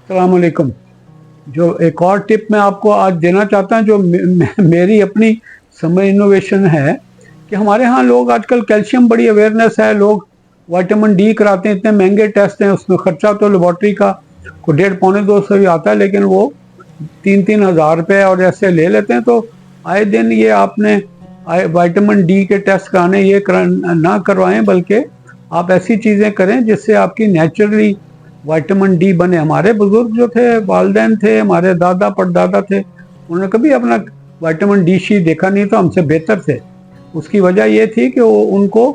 अस्सलाम वालेकुम। जो एक और टिप मैं आपको आज देना चाहता हूँ, जो मेरी अपनी समझ इनोवेशन है कि हमारे यहाँ लोग आजकल कैल्शियम बड़ी अवेयरनेस है, लोग विटामिन डी कराते हैं, इतने महंगे टेस्ट हैं, उसमें खर्चा तो लेबॉर्ट्री का को 1.5-2 ही आता है, लेकिन वो 3-3 हज़ार रुपये और ऐसे ले लेते हैं। तो आए दिन ये आपने विटामिन डी के टेस्ट कराने ये ना करवाएं, बल्कि आप ऐसी चीज़ें करें जिससे आपकी नेचुरली विटामिन डी बने। हमारे बुजुर्ग जो थे, वालदैन थे, हमारे दादा परदादा थे, उन्होंने कभी अपना विटामिन डी शी देखा नहीं, तो हमसे बेहतर थे। उसकी वजह ये थी कि वो उनको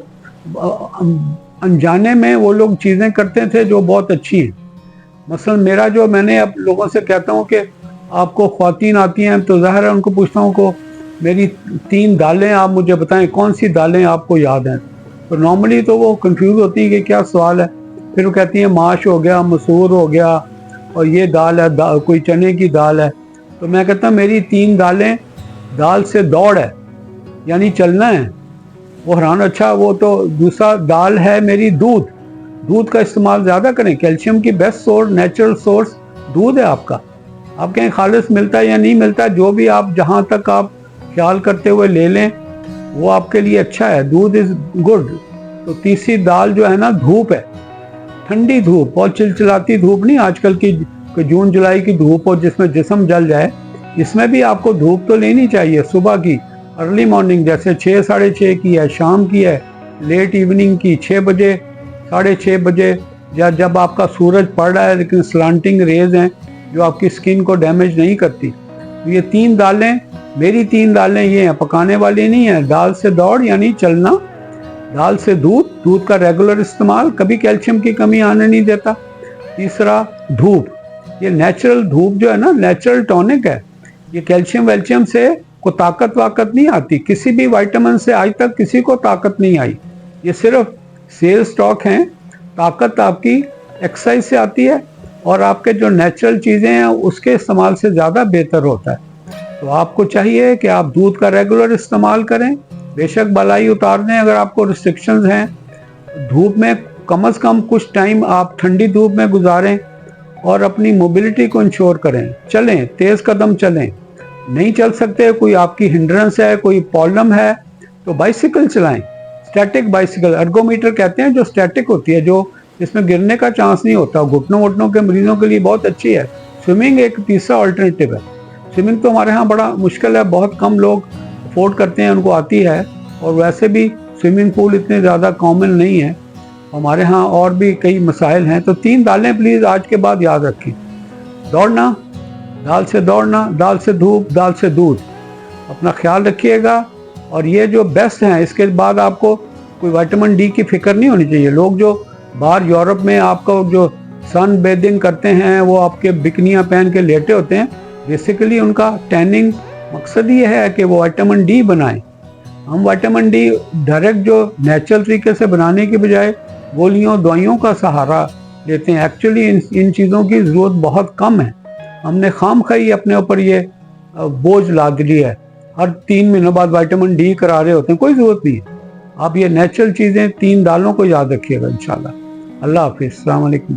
अनजाने में वो लोग चीज़ें करते थे जो बहुत अच्छी हैं। मसलन मेरा जो, मैंने अब लोगों से कहता हूँ कि आपको ख्वातीन आती हैं तो ज़ाहिर है उनको पूछता हूँ को मेरी 3 दालें आप मुझे बताएं, कौन सी दालें आपको याद हैं। तो नॉर्मली तो वो कंफ्यूज होती हैं कि क्या सवाल है। फिर वो कहती हैं माश हो गया, मसूर हो गया, और ये दाल है, कोई चने की दाल है। तो मैं कहता हूँ मेरी 3 दालें, दाल से दौड़ है यानी चलना है। वो हैरान, अच्छा वो तो दूसरा दाल है मेरी दूध, दूध का इस्तेमाल ज़्यादा करें, कैल्शियम की बेस्ट सोर्स, नेचुरल सोर्स दूध है आपका। आप कहें खालिस मिलता है या नहीं मिलता है, जो भी आप जहाँ तक आप ख्याल करते हुए ले लें वो आपके लिए अच्छा है, दूध इज़ गुड। तो तीसरी दाल जो है ना, धूप है, ठंडी धूप, बहुत चिलचिलाती धूप नहीं, आजकल की जून जुलाई की धूप हो जिसमें जिस्म जल जाए। इसमें भी आपको धूप तो लेनी चाहिए, सुबह की अर्ली मॉर्निंग, जैसे 6, 6:30 की है, शाम की है, लेट इवनिंग की 6 बजे, 6:30 बजे, या जब आपका सूरज पड़ रहा है लेकिन स्लांटिंग रेज हैं जो आपकी स्किन को डैमेज नहीं करती। तो ये 3 दालें, मेरी 3 दालें ये हैं, पकाने वाली नहीं है। दाल से दौड़ यानी चलना, दाल से दूध, दूध का रेगुलर इस्तेमाल कभी कैल्शियम की कमी आने नहीं देता। तीसरा धूप, ये नेचुरल धूप जो है ना, नेचुरल टॉनिक है। ये कैल्शियम वेल्शियम से को ताकत वाकत नहीं आती, किसी भी विटामिन से आज तक किसी को ताकत नहीं आई, ये सिर्फ सेल स्टॉक हैं। ताकत आपकी एक्सरसाइज से आती है और आपके जो नेचुरल चीज़ें हैं उसके इस्तेमाल से ज़्यादा बेहतर होता है। तो आपको चाहिए कि आप दूध का रेगुलर इस्तेमाल करें, बेशक बलाई उतार दें अगर आपको रिस्ट्रिक्शंस हैं। धूप में कम से कम कुछ टाइम आप ठंडी धूप में गुजारें और अपनी मोबिलिटी को इंश्योर करें, चलें, तेज़ कदम चलें। नहीं चल सकते, कोई आपकी हिंड्रेंस है, कोई प्रॉब्लम है, तो बाइसिकल चलाएं, स्टैटिक बाइसिकल, अर्गोमीटर कहते हैं, जो स्टैटिक होती है, जो इसमें गिरने का चांस नहीं होता, घुटनों वुटनों के मरीजों के लिए बहुत अच्छी है। स्विमिंग एक तीसरा ऑल्टरनेटिव है। स्विमिंग तो हमारे यहाँ बड़ा मुश्किल है, बहुत कम लोग अफोर्ड करते हैं, उनको आती है, और वैसे भी स्विमिंग पूल इतने ज़्यादा कॉमन नहीं है हमारे यहाँ, और भी कई मसाइल हैं। तो 3 दालें प्लीज़ आज के बाद याद रखें। दौड़ना, दाल से दौड़ना, दाल से धूप, दाल से दूध, अपना ख्याल रखिएगा। और ये जो बेस्ट हैं, इसके बाद आपको कोई विटामिन डी की फिक्र नहीं होनी चाहिए। लोग जो बाहर यूरोप में आपको जो सन बेदिंग करते हैं, वो आपके बिकनियाँ पहन के लेटे होते हैं, बेसिकली उनका टैनिंग मकसद ये है कि वो विटामिन डी बनाएं। हम विटामिन डी डायरेक्ट जो नेचुरल तरीके से बनाने के बजाय गोलियों दवाइयों का सहारा लेते हैं। एक्चुअली इन चीज़ों की ज़रूरत बहुत कम है, हमने खामखाई अपने ऊपर ये बोझ लाद लिया है। हर 3 महीनों बाद विटामिन डी करा रहे होते हैं, कोई ज़रूरत नहीं है। आप ये नेचुरल चीज़ें 3 दालों को याद रखिएगा इंशाल्लाह। अल्लाह हाफिज़, अस्सलाम वालेकुम।